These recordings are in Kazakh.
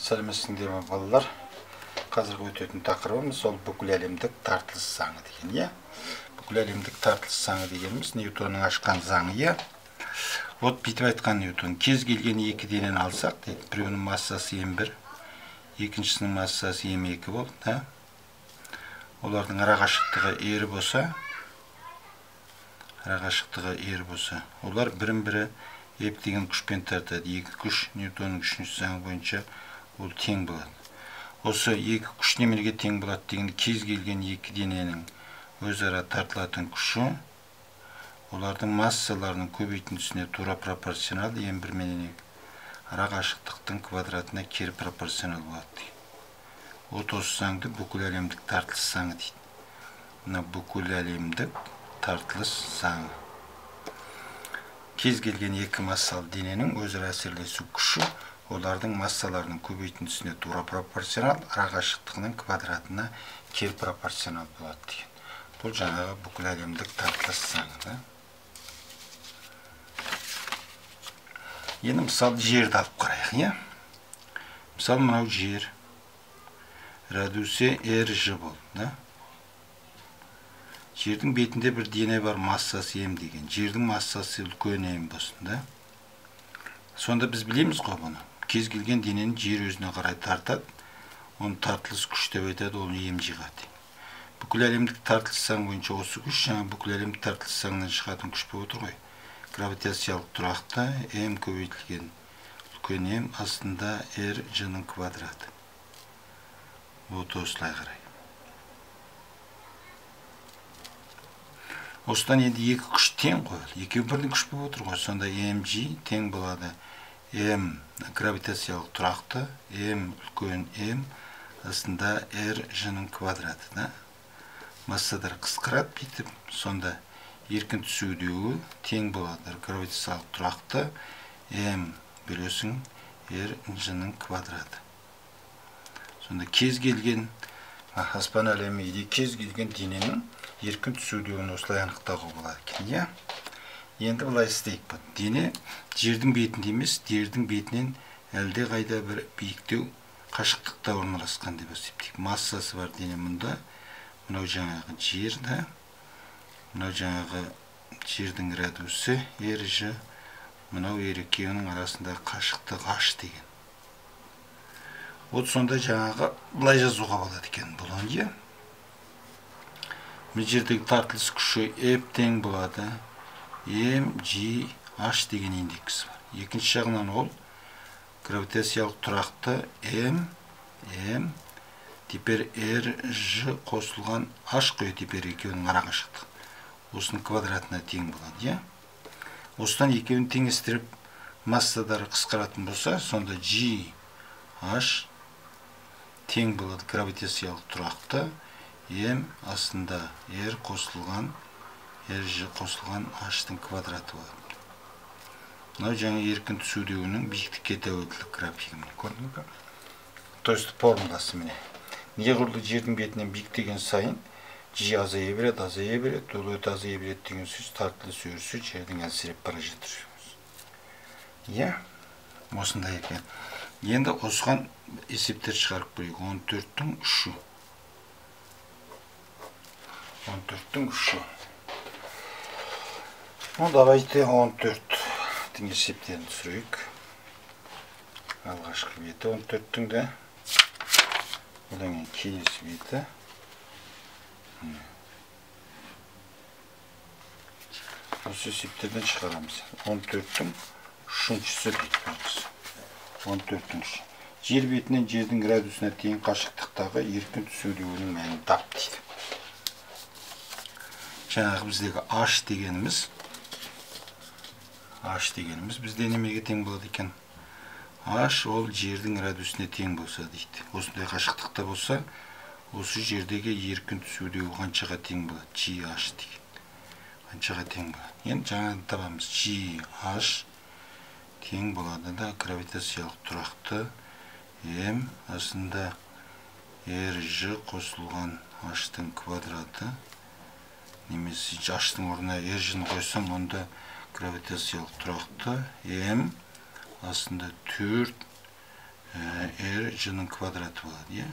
Сәлеметсіңдер ме балалар? Қазіргі өтетін тақырыбымыз ол бүкіл әлемдік тартылыс заңы деген, иә? Бүкіл әлемдік тартылыс заңы дегеніміз Ньютонның ашқан заңы, иә? Вот бүйтіп айтқан Ньютон, кез келген екі денені алсақ, дейді, біреуінің массасы М1, екіншісінің массасы М2 болды, да? Олардың арақашықтығы r болса, олар бірін-бірі F деген күшпен тартады. Екі күш Ньютонның үшінші заңы бойынша ол тең болады. Осы екі күш немеге тең болады дегенде кез келген екі дененің өзара тартылатын күші олардың массаларының көбейтіндісіне тура пропорционал М1 менен арақашықтықтың квадратына кері пропорционал болады. Вот осы заңды бүкіл әлемдік тартылыс заңы дейді. Мына бүкіл әлемдік тартылыс заңы. Кез келген екі массалы дененің өзара әсерлесу күші олардың массаларының көбейтіндісіне тура пропорционал, арақашықтығының квадратына кері пропорционал болады деген. Бұл жаңағы бүкіл әлемдік тартылыс заңы. Енді мысалы жерді алып қарайық, иә? Мысалы мынау жер радиусы rж болды, да? Жердің бетінде бір дене бар, массасы М деген. Жердің массасы үлкен М болсын, да? Сонда біз білеміз ғой бұны. Кез келген денені жер өзіне қарай тартады. Оны тартылыс күш деп айтады, ол М жиғады. Бүкіл әлемдік тартылыс заңы бойынша осы күш жаңа бүкіл әлемдік тартылыс заңынан шығатын күш болып отыр ғой. Гравитациялық тұрақта М көбейтілген үлкен М астында r ж-ның квадраты. Вот осылай қарай. Осыдан енді екі күш тең қойылды. Екеуі бірдің күш болып отыр ғой. Сонда mg тең болады. M гравитациялық тұрақты, M үлкен M астында r ж-ның квадраты, да? Массадар қысқарады бүйтіп. Сонда еркін түсудегі тең болады. Гравитациялық тұрақты M бөлесің r ж-ның квадраты. Сонда кез келген аспан әлемінде кез келген дененің еркін түсудегін осылай анықтауға болады екен, иә? Енді былай істейік. Дене жердің бетінде емес, жердің бетінен әлде қайда бір биіктеу қашықтықта орналасқан деп есептейік. Массасы бар дене мұнда. Мынау жаңағы жер, да? Мынау жаңағы жердің радиусы rж, мынау екеуінің арасындағы қашықтық h деген. Вот сонда жаңағы былай жазуға болады екен бұл, иә? Бұл жердегі тартылыс күші F тең болады. mg h деген индекс бар. Екінші жағынан ол гравитациялық тұрақты m теперь r ж қосылған h қой, теперь екеуінің арақашықтығы. Осының квадратына тең болады, иә? Осыдан екеуін теңестіріп массадары қысқаратын болса, сонда g h тең болады гравитациялық тұрақты m астында r қосылған rж қосылған h-тың квадраты болады. Мынау жаңа еркін түсудегінің биіктікке тәуелділік графигі. Көрдіңіз бе? То есть формуласы міне. Неғұрлы жердің бетінен биіктеген сайын g азая береді, ол өте азая береді деген сөз тартылыс өрісі жердің әлсіреп бара жатыр. Иә? Осындай екен. Енді осыған есептер шығарып көрейік. 14-тің 3-і. 14-тің 3-і. Давайте 14-тің есептерін түсірейік. Алғашқы беті 14-тің де. Одан келесі беті. Осы есептерден шығарамыз. 14-тің 3-шісі дейді. 14-тің 3-і. Жер бетінен жердің градусына тең қашықтықтағы еркін түсудегінің мәнін тап дейді. Жаңағы біздегі h дегеніміз бізде немеге тең болады екен. H ол жердің радиусіне тең болса дейді. Осындай қашықтықта болса, осы жердегі еркін түсудегі қаншаға тең болады? GH деген. Қаншаға тең болады? Енді жаңағы табамыз. GH тең болады да гравитациялық тұрақты M астында rж қосылған h-тың квадраты. Немесе h-тың орнына rж-ны қойсам, онда гравитациялық тұрақты M астында 4 r g-ның квадраты болады, иә.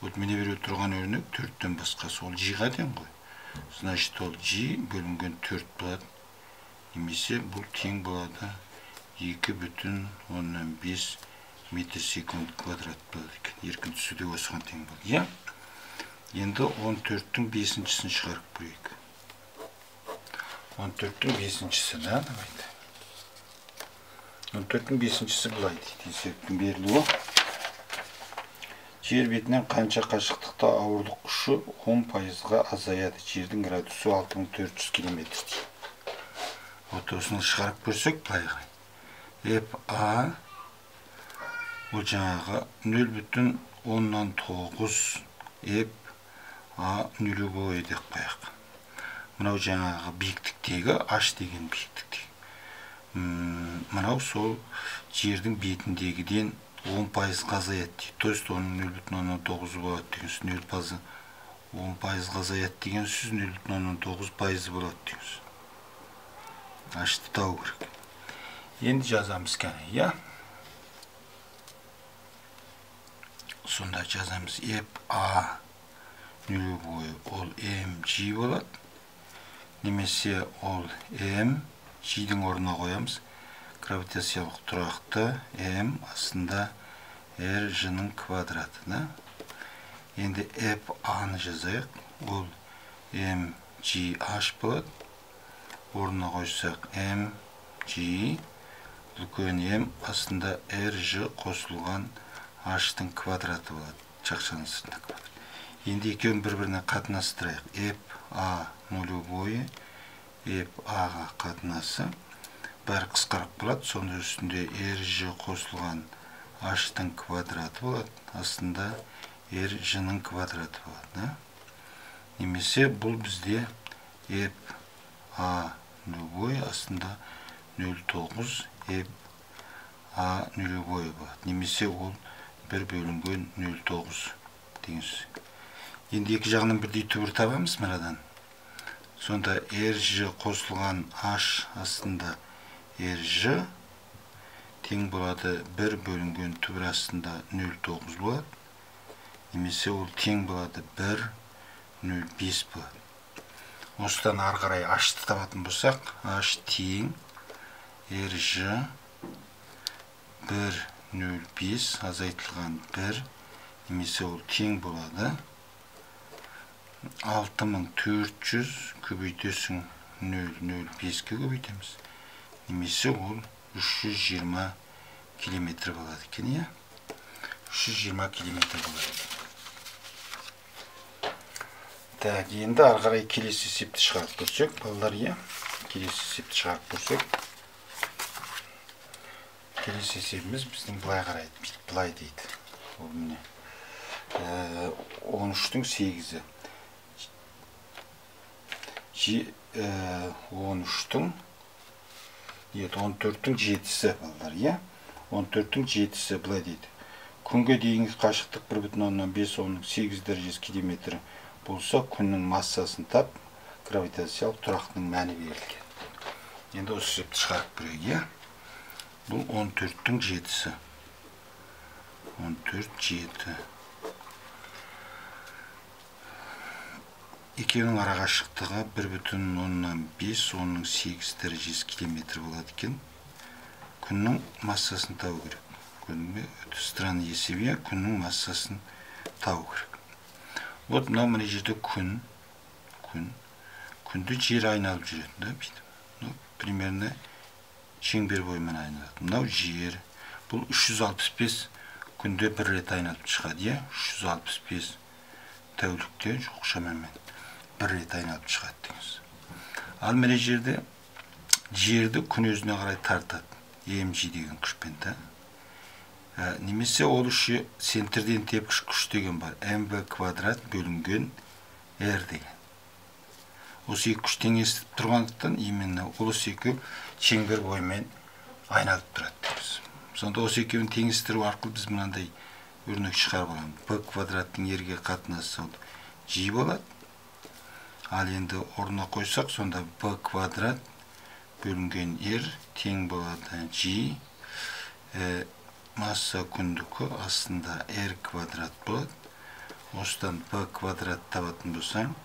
Вот міне беріп тұрған өрнек 4-тен басқасы, ол g-ға тең ғой. Значит, ол g бөлінген 4 болады. Немесе бұл тең болады 2,5 метр секунд квадрат болады екен. Еркін түсуде осыған тең болады, иә. Енді 14-тің 5-шісін шығарып көрейік. 14-тің 5-шісі, да, давайте. 14-тің 5-шісі былай дейді. Есептің берілуі. Жер бетінен қанша қашықтықта ауырлық күші 10%-ға азаяды. Жердің градусы 6400 км дейді. Вот осыны шығарып көрсек, былайға. F-A ол жаңағы 0,9 F-A нулевой деп қояқ. Мынау жаңағы биіктіктегі H деген биіктіктегі. Мынау сол жердің бетіндегіден 10% азаяды дейді. То есть оның 0,9 болады деген сөз. 10% азаяды деген сөз 0,9% болады деген сөз. Ашты тау керек. Енді жазамыз кәне, иә? Сонда жазамыз F-A нулевой ол mg болады. Немесе ол m g-дің орнына қоямыз. Гравитациялық тұрақты m астында r g-ның квадраты, да? Енді F-A-ны жазайық. Ол mgh болады. Орнына қойсақ mg үлкен m астында rg қосылған h-тың квадраты болады. Жақшаның сыртында квадрат. Енді екеуін бір-біріне қатынастырайық. F-A нулевой F-A-ға қатынасы бәрі қысқарып болады. Сонда үстінде rg қосылған h-тың квадраты болады. Астында rg-ның квадраты болады, да? Немесе бұл бізде F-A нулевой астында 0,9 F-A нулевой болады. Немесе ол 1 бөлінген 0,9 деген сөз. Енді екі жағынан бірдей түбір табамыз мынадан. Сонда rg қосылған h астында rg тең болады 1 бөлінген түбір астында 0,9 болады. Немесе ол тең болады 1,05 болады. Осыдан ары қарай h-ты табатын болсақ, h тең rg 1,05 азайтылған 1, немесе ол тең болады 6400 көбейтесің 0,05-ке көбейтеміз. Немесе ол 320 километр болады екен, иә? 320 километр болады. Так, енді ары қарай келесі есепті шығарып көрсек, балалар, иә? Келесі есепті шығарып көрсек. Келесі есебіміз біздің былай қарайды, былай дейді. Ол міне 13-тің 8-і. 13-тің 14-тің 7-сі балалар, иә? 14-тің 7-сі былай дейді. Күнге дейінгі қашықтық 1,5 оның 8 дәрежесі километр болса, күннің массасын тап, гравитациялық тұрақтың мәні берілген. Енді осы есепті шығарып көрейік, иә? Бұл 14-тің 7-сі. 14-7. Екеуінің ара қашықтығы 1,5 оның 8 дәрежесі километр болады екен. Күннің массасын табу керек. Странный есебе күннің массасын табу керек. Вот мынау мына жерде күн. Күнді жер айналып жүреді, да, бүйтіп. Примерно шеңбер бойымен айналады. Мынау жер. Бұл 365 күнде бір рет айналып шығады, иә? 365 тәулікте жоқ шамамен бір рет айналып шығады деңіз. Ал мына жерде жерді күн өзіне қарай тартады. mg деген күшпен, да? Немесе ол үші центрден тепкіш күш деген бар. mv квадрат бөлінген r деген. Осы екі күш теңесіп тұрғандықтан, именно ол осы екі шеңбер бойымен айналып тұрады дейміз. Сонда осы екеуін теңестіру арқылы біз мынандай өрнек шығарып аламыз. b квадраттың r-ге қатынасы g болады. Ал енді орнына қойсақ, сонда b квадрат бөлінген r тең болады g масса күндікі астында r квадрат болады. Осыдан b квадрат табатын болсаң,